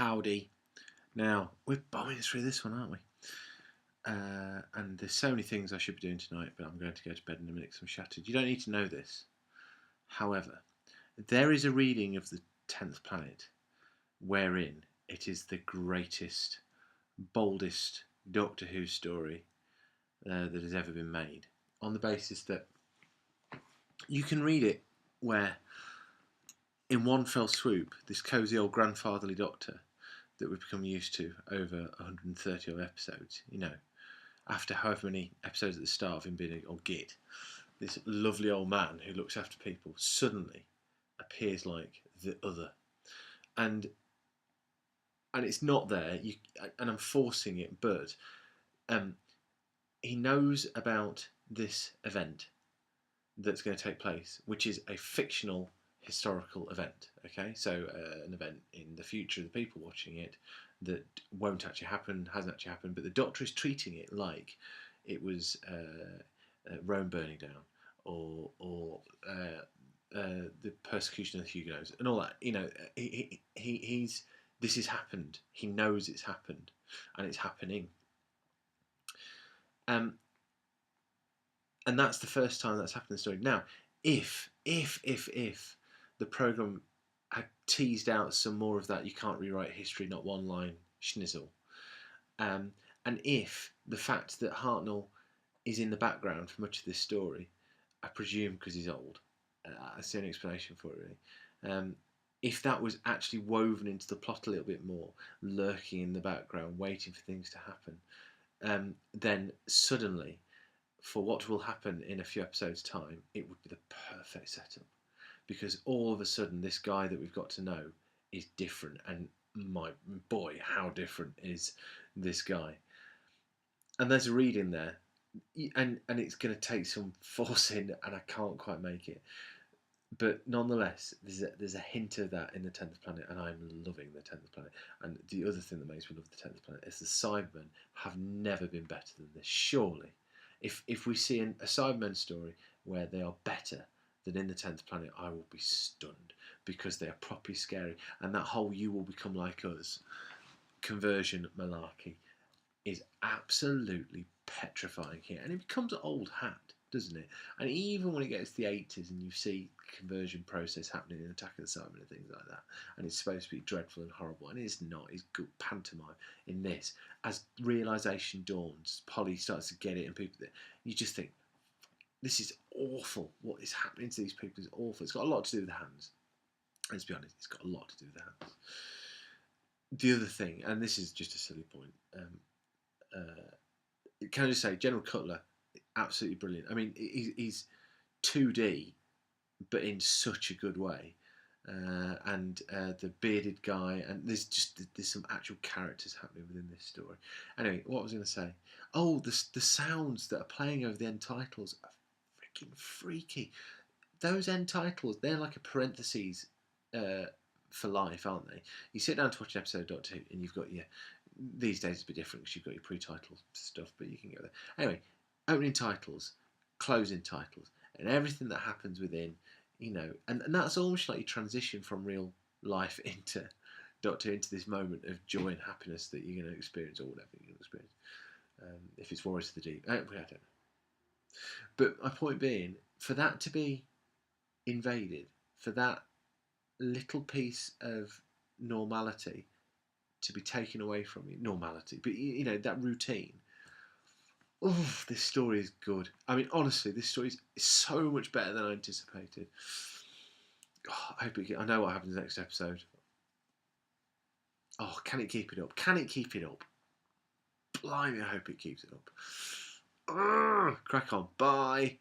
Howdy. Now, we're bombing through this one, aren't we? And there's so many things I should be doing tonight, but I'm going to go to bed in a minute because I'm shattered. You don't need to know this. However, there is a reading of the 10th planet wherein it is the greatest, boldest Doctor Who story that has ever been made, on the basis that you can read it where, in one fell swoop, this cosy old grandfatherly Doctor that we've become used to over 130 odd episodes, after however many episodes at the start of him being a git, this lovely old man who looks after people suddenly appears like the other. And it's not there, and I'm forcing it, but he knows about this event that's going to take place, which is a fictional historical event. Okay, so an event in the future of the people watching it that won't actually happen, hasn't actually happened, but the Doctor is treating it like it was Rome burning down, or the persecution of the Huguenots, and all that. He's this has happened. He knows it's happened, and it's happening. And that's the first time that's happened in the story. Now, if the programme had teased out some more of that, you can't rewrite history, not one line schnizzle. And if the fact that Hartnell is in the background for much of this story, I presume because he's old, that's the only explanation for it, really. If that was actually woven into the plot a little bit more, lurking in the background, waiting for things to happen, then suddenly, for what will happen in a few episodes' time, it would be the perfect setup. Because all of a sudden, this guy that we've got to know is different, and my boy, how different is this guy? And there's a read in there, and it's going to take some forcing, and I can't quite make it. But nonetheless, there's a hint of that in the 10th planet, and I'm loving the 10th planet. And the other thing that makes me love the 10th planet is the Cybermen have never been better than this. Surely, if we see a Cybermen story where they are better than in the 10th planet, I will be stunned, because they are properly scary. And that whole "you will become like us" conversion malarkey is absolutely petrifying here. And it becomes old hat, doesn't it? And even when it gets to the 80s and you see conversion process happening in Attack of the Cybermen and things like that, and it's supposed to be dreadful and horrible, and it's not. It's good pantomime in this. As realisation dawns, Polly starts to get it, and people, you just think, this is awful. What is happening to these people is awful. It's got a lot to do with the hands. Let's be honest, it's got a lot to do with the hands. The other thing, and this is just a silly point, can I just say, General Cutler, absolutely brilliant. I mean, he's 2D, but in such a good way. And the bearded guy, and there's some actual characters happening within this story. Anyway, what was I going to say? Oh, the sounds that are playing over the end titles are freaking freaky. Those end titles, they're like a parentheses for life, aren't they? You sit down to watch an episode of Doctor Who, and you've got your... These days it's a bit different because you've got your pre-title stuff, but you can go there. Anyway, opening titles, closing titles, and everything that happens within, and that's almost like you transition from real life into Doctor Who, into this moment of joy and happiness that you're going to experience, or whatever you're going to experience. If it's Warriors of the Deep, I don't know. But my point being, for that to be invaded, for that little piece of normality to be taken away from you, normality, but that routine. Oh, this story is good. I mean, honestly, this story is so much better than I anticipated. Oh, I know what happens next episode. Oh, can it keep it up? Can it keep it up? Blimey, I hope it keeps it up. Crack on. Bye.